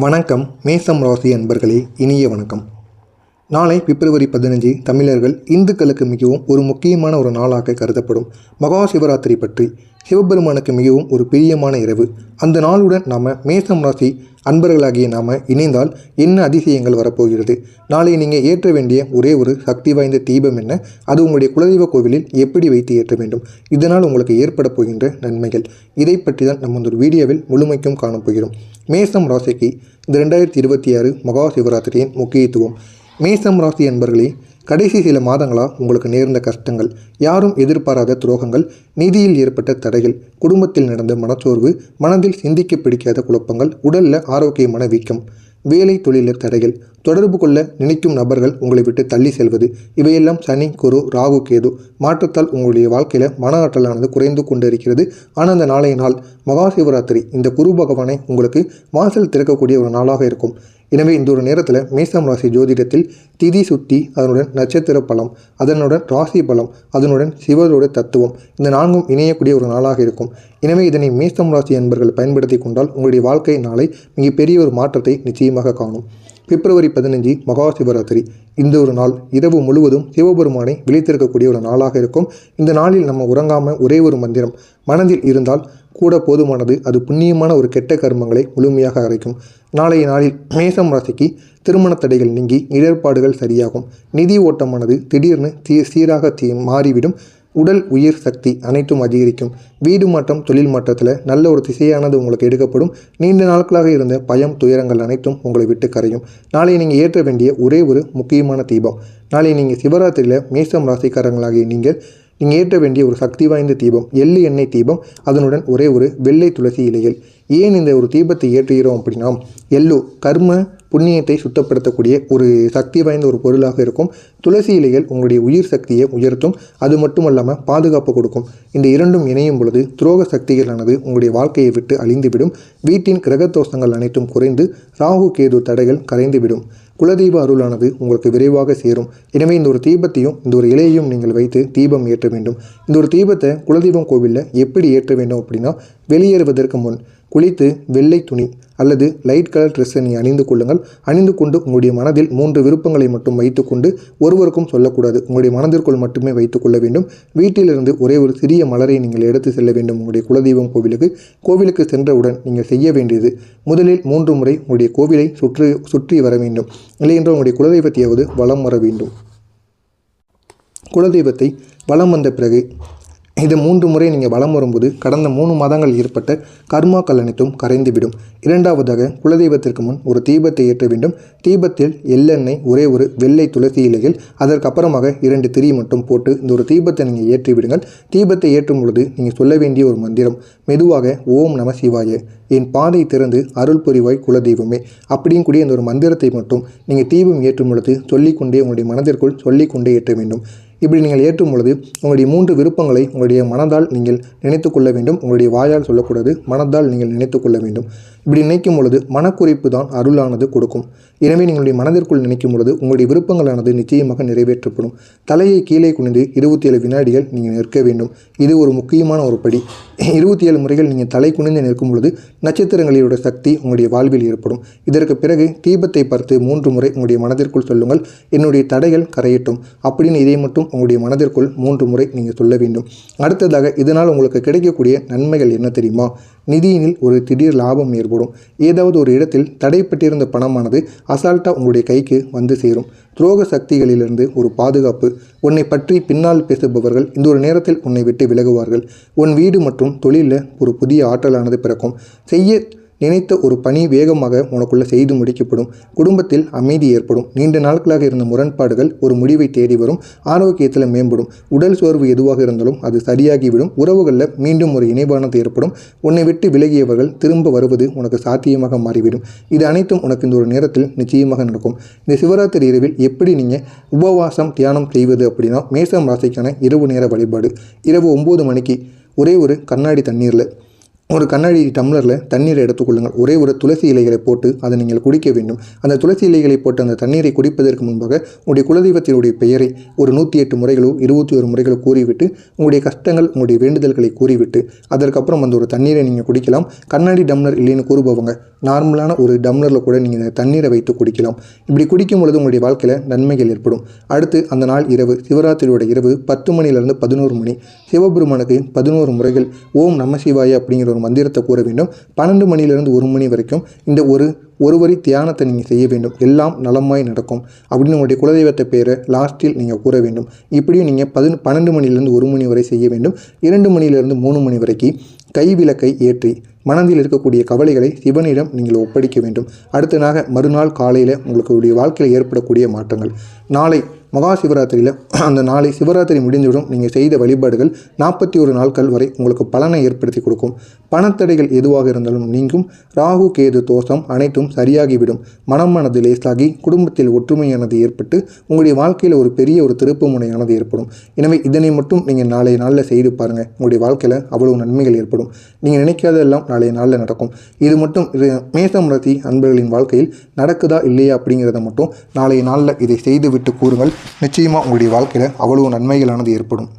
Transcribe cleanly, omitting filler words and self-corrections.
வணக்கம் மேசம் ராசி அன்பர்களே, இனிய வணக்கம். நாளை பிப்ரவரி 15 தமிழர்கள் இந்துக்களுக்கு மிகவும் ஒரு முக்கியமான ஒரு நாளாக கருதப்படும் மகா சிவராத்திரி பற்றி சிவபெருமானுக்கு மிகவும் ஒரு பிரியமான இரவு. அந்த நாளுடன் நாம் மேசம் ராசி அன்பர்களாகிய நாம் இணைந்தால் என்ன அதிசயங்கள் வரப்போகிறது? நாளை நீங்கள் ஏற்ற வேண்டிய ஒரே ஒரு சக்தி வாய்ந்த தீபம் என்ன? அது உங்களுடைய குலதெய்வ கோவிலில் எப்படி வைத்து ஏற்ற வேண்டும்? இதனால் உங்களுக்கு ஏற்பட போகின்ற நன்மைகள், இதை பற்றி தான் நம்ம இந்த வீடியோவில் முழுமைக்கும் காணப்போகிறோம். மேசம் ராசிக்கு இந்த 2026 மகா சிவராத்திரியின் முக்கியத்துவம். மேசம் ராசி அன்பர்களே, கடைசி சில மாதங்களாக உங்களுக்கு நேர்ந்த கஷ்டங்கள், யாரும் எதிர்பாராத துரோகங்கள், நிதியில் ஏற்பட்ட தடைகள், குடும்பத்தில் நடந்த மனச்சோர்வு, மனதில் சிந்திக்க பிடிக்காத குழப்பங்கள், உடலில் ஆரோக்கியமான வீக்கம், வேலை தொழிலில் தடைகள், தொடர்பு கொள்ள நினைக்கும் நபர்கள் உங்களை விட்டு தள்ளி செல்வது, இவையெல்லாம் சனி, குரு, ராகு, கேது மாற்றத்தால் உங்களுடைய வாழ்க்கையில் மன ஆற்றலானது குறைந்து கொண்டு இருக்கிறது. ஆனால் அந்த நாளைய நாள் மகா சிவராத்திரி, இந்த குரு பகவானை உங்களுக்கு வாசல் திறக்கக்கூடிய ஒரு நாளாக இருக்கும். எனவே இந்த ஒரு நேரத்தில் மேசம் ராசி ஜோதிடத்தில் திதி சுத்தி, அதனுடன் நட்சத்திர பலம், அதனுடன் ராசி பலம், அதனுடன் சிவரோட தத்துவம், இந்த நான்கும் இணையக்கூடிய ஒரு நாளாக இருக்கும். எனவே இதனை மேசம் ராசி அன்பர்கள் பயன்படுத்தி கொண்டால் உங்களுடைய வாழ்க்கை நாளை மிகப்பெரிய ஒரு மாற்றத்தை நிச்சயமாக காணும். பிப்ரவரி 15 மகா சிவராத்திரி, இந்த ஒரு நாள் இரவு முழுவதும் சிவபெருமானை விழித்திருக்கக்கூடிய ஒரு நாளாக இருக்கும். இந்த நாளில் நம்ம உறங்காமல் ஒரே ஒரு மந்திரம் மனதில் இருந்தால் கூட போதுமானது. அது புண்ணியமான ஒரு கெட்ட கர்மங்களை முழுமையாக அரைக்கும். நாளைய நாளில் மேசம் ராசிக்கு திருமண தடைகள் நீங்கி இடர்பாடுகள் சரியாகும். நிதி ஓட்டமானது திடீர்னு சீராக மாறிவிடும். உடல் உயிர் சக்தி அனைத்தும் அதிகரிக்கும். வீடு மாற்றம், தொழில் மாற்றத்தில் நல்ல ஒரு திசையானது உங்களுக்கு எடுக்கப்படும். நீண்ட நாட்களாக இருந்த பயம், துயரங்கள் அனைத்தும் உங்களை விட்டு கரையும். நாளை நீங்கள் ஏற்ற வேண்டிய ஒரே ஒரு முக்கியமான தீபம், நாளை நீங்கள் சிவராத்திரியில் மேசம் ராசிக்காரங்களாகிய நீங்கள் ஏற்ற வேண்டிய ஒரு சக்தி வாய்ந்த தீபம் எள்ளு எண்ணெய் தீபம், அதனுடன் ஒரே ஒரு வெள்ளை துளசி இலைகள். ஏன் இந்த ஒரு தீபத்தை ஏற்றுகிறோம் அப்படின்னா, எள்ளு கர்ம புண்ணியத்தை சுத்தப்படுத்தக்கூடிய ஒரு சக்தி வாய்ந்த ஒரு பொருளாக இருக்கும். துளசி இலைகள் உங்களுடைய உயிர் சக்தியை உயர்த்தும். அது மட்டும் இல்லாமல் பாதுகாப்பு கொடுக்கும். இந்த இரண்டும் இணையும் பொழுது துரோக சக்திகளானது உங்களுடைய வாழ்க்கையை விட்டு அழிந்துவிடும். வீட்டின் கிரகதோஷங்கள் அனைத்தும் குறைந்து ராகு கேது தடைகள் கரைந்துவிடும். குலதெய்வ அருளானது உங்களுக்கு விரைவாக சேரும். எனவே இந்த ஒரு தீபத்தையும் இந்த ஒரு இலையையும் நீங்கள் வைத்து தீபம் ஏற்ற வேண்டும். இந்த ஒரு தீபத்தை குலதெய்வம் கோவிலில் எப்படி ஏற்ற வேண்டும் அப்படின்னா, வெளியேறுவதற்கு முன் குளித்து வெள்ளை துணி அல்லது லைட் கலர் ட்ரெஸ்ஸை நீங்கள் அணிந்து கொள்ளுங்கள். அணிந்து கொண்டு உங்களுடைய மனதில் 3 விருப்பங்களை மட்டும் வைத்துக்கொண்டு ஒருவருக்கும் சொல்லக்கூடாது. உங்களுடைய மனதிற்குள் மட்டுமே வைத்துக்கொள்ள வேண்டும். வீட்டிலிருந்து ஒரே ஒரு சிறிய மலரை நீங்கள் எடுத்து செல்ல வேண்டும் உங்களுடைய குலதெய்வம் கோவிலுக்கு. கோவிலுக்கு சென்றவுடன் நீங்கள் செய்ய வேண்டியது, முதலில் 3 முறை உங்களுடைய கோவிலை சுற்றி வர வேண்டும். இல்லையென்றால் உங்களுடைய குலதெய்வத்தையாவது வலம் வர வேண்டும். குலதெய்வத்தை வலம் வந்த பிறகு இதை 3 முறை நீங்கள் வலம் வரும்போது கடந்த 3 மாதங்கள் ஏற்பட்ட கர்மாக்கள் அனைத்தும் கரைந்துவிடும். இரண்டாவதாக, குலதெய்வத்திற்கு முன் ஒரு தீபத்தை ஏற்ற வேண்டும். தீபத்தில் எள்ளெண்ணெய், ஒரே ஒரு வெள்ளை துளசி இலைகள், அதற்கப்புறமாக 2 திரி மட்டும் போட்டு இந்த ஒரு தீபத்தை நீங்கள் ஏற்றி விடுங்கள். தீபத்தை ஏற்றும் பொழுது நீங்கள் சொல்ல வேண்டிய ஒரு மந்திரம், மெதுவாக ஓம் நம சிவாய, என் பாதை திறந்து அருள் புரிவாய் குலதெய்வமே அப்படியும் கூடிய இந்த ஒரு மந்திரத்தை மட்டும் நீங்கள் தீபம் ஏற்றும் பொழுது சொல்லிக்கொண்டே உங்களுடைய மனதிற்குள் சொல்லிக்கொண்டே ஏற்ற வேண்டும். இப்படி நீங்கள் ஏற்றும் பொழுது உங்களுடைய 3 விருப்பங்களை உங்களுடைய மனதால் நீங்கள் நினைத்து கொள்ள வேண்டும். உங்களுடைய வாயால் சொல்லக்கூடாது, மனதால் நீங்கள் நினைத்து கொள்ள வேண்டும். இப்படி நினைக்கும் பொழுது மனக்குறிப்பு தான் அருளானது கொடுக்கும். எனவே நீங்களுடைய மனதிற்குள் நினைக்கும் பொழுது உங்களுடைய விருப்பங்களானது நிச்சயமாக நிறைவேற்றப்படும். தலையை கீழே குனிந்து 27 வினாடிகள் நீங்கள் நிற்க வேண்டும். இது ஒரு முக்கியமான ஒரு படி. 27 முறைகள் நீங்கள் தலை குனிந்து நிற்கும் பொழுது நட்சத்திரங்களோட சக்தி உங்களுடைய வாழ்வில் ஏற்படும். இதற்கு பிறகு தீபத்தை பார்த்து 3 முறை உங்களுடைய மனதிற்குள் சொல்லுங்கள், என்னுடைய தடைகள் கரையட்டும் அப்படின்னு. இதை மட்டும் உங்களுடைய மனதிற்குள் 3 முறை நீங்கள் சொல்ல வேண்டும். அடுத்ததாக, இதனால் உங்களுக்கு கிடைக்கக்கூடிய நன்மைகள் என்ன தெரியுமா? நிதியினில் ஒரு திடீர் லாபம் ஏற்படும். ஏதாவது ஒரு இடத்தில் தடைப்பட்டிருந்த பணமானது அசால்ட்டாக உங்களுடைய கைக்கு வந்து சேரும். துரோக சக்திகளிலிருந்து ஒரு பாதுகாப்பு. உன்னை பற்றி பின்னால் பேசுபவர்கள் இந்த ஒரு நேரத்தில் உன்னை விட்டு விலகுவார்கள். உன் வீடு மற்றும் தொழிலில் ஒரு புதிய ஆற்றலானது பிறக்கும். செய்ய நினைத்த ஒரு பணி வேகமாக உனக்குள்ள செய்து முடிக்கப்படும். குடும்பத்தில் அமைதி ஏற்படும். நீண்ட நாட்களாக இருந்த முரண்பாடுகள் ஒரு முடிவை தேடி வரும். ஆரோக்கியத்தில் மேம்படும். உடல் சோர்வு எதுவாக இருந்தாலும் அது சரியாகிவிடும். உறவுகளில் மீண்டும் ஒரு இணைபானது ஏற்படும். உன்னை விட்டு விலகியவர்கள் திரும்ப வருவது உனக்கு சாத்தியமாக மாறிவிடும். இது அனைத்தும் உனக்கு இந்த ஒரு நேரத்தில் நிச்சயமாக நடக்கும். இந்த சிவராத்திரி இரவில் எப்படி நீங்கள் உபவாசம் தியானம் செய்வது அப்படின்னா, மேசம் ராசிக்கான இரவு நேர வழிபாடு. இரவு 9 மணிக்கு ஒரே ஒரு கண்ணாடி தண்ணீரில் ஒரு கண்ணாடி டம்ளரில் தண்ணீரை எடுத்துக்கொள்ளுங்கள். ஒரே ஒரு துளசி இலைகளை போட்டு அதை நீங்கள் குடிக்க வேண்டும். அந்த துளசி இலைகளை போட்டு அந்த தண்ணீரை குடிப்பதற்கு முன்பாக உங்களுடைய குலதெய்வத்தினுடைய பெயரை ஒரு 108 முறைகளோ 21 முறைகளோ கூறிவிட்டு உங்களுடைய கஷ்டங்கள் உங்களுடைய வேண்டுதல்களை கூறிவிட்டு அதற்கப்புறம் அந்த ஒரு தண்ணீரை நீங்கள் குடிக்கலாம். கண்ணாடி டம்ளர் இல்லைன்னு கூறுபவங்க நார்மலான ஒரு டம்ளரில் கூட நீங்கள் இந்த தண்ணீரை வைத்து குடிக்கலாம். இப்படி குடிக்கும் பொழுது உங்களுடைய வாழ்க்கையில் நன்மைகள் ஏற்படும். அடுத்து அந்த நாள் இரவு சிவராத்திரியோட இரவு 10 மணிலிருந்து 11 மணி சிவபெருமானுக்கு 11 முறைகள் ஓம் நம சிவாய அப்படிங்கிற ஒரு மந்திரத்தை கூற வேண்டும். 12 மணிலிருந்து 1 மணி வரைக்கும் இந்த ஒரு வரி தியானத்தை நீங்கள் செய்ய வேண்டும். எல்லாம் நலமாய் நடக்கும் அப்படின்னு உங்களுடைய குலதெய்வத்தை பேரை லாஸ்ட்டில் நீங்கள் கூற வேண்டும். இப்படியும் நீங்கள் 12 மணிலிருந்து 1 மணி வரை செய்ய வேண்டும். 2 மணிலிருந்து 3 மணி வரைக்கும் கைவிளக்கை ஏற்றி மனதில் இருக்கக்கூடிய கவலைகளை சிவனிடம் நீங்கள் ஒப்படைக்க வேண்டும். அடுத்ததாக மறுநாள் காலையில் உங்களுக்கு வாழ்க்கையில் ஏற்படக்கூடிய மாற்றங்கள். நாளை மகா சிவராத்திரியில் அந்த நாளை சிவராத்திரி முடிந்தவுடன் நீங்கள் செய்த வழிபாடுகள் 41 நாட்கள் வரை உங்களுக்கு பலனை ஏற்படுத்தி கொடுக்கும். பணத்தடைகள் எதுவாக இருந்தாலும் நீங்கும். ராகு கேது தோஷம் அனைத்தும் சரியாகிவிடும். மனது லேசாகி குடும்பத்தில் ஒற்றுமையானது ஏற்பட்டு உங்களுடைய வாழ்க்கையில் ஒரு பெரிய ஒரு திருப்பு முனையானது ஏற்படும். எனவே இதனை மட்டும் நீங்கள் நாளைய நாளில் செய்து பாருங்கள். உங்களுடைய வாழ்க்கையில் அவ்வளவு நன்மைகள் ஏற்படும். நீங்கள் நினைக்காதெல்லாம் நாளைய நாளில் நடக்கும். இது மட்டும் மேஷம் ராசி அன்பர்களின் வாழ்க்கையில் நடக்குதா இல்லையா அப்படிங்கிறத மட்டும் நாளைய நாளில் இதை செய்துவிட்டு கூறுங்கள். நிச்சயமாக உங்களுடைய வாழ்க்கையில் அவ்வளவு நன்மைகளானது ஏற்படும்.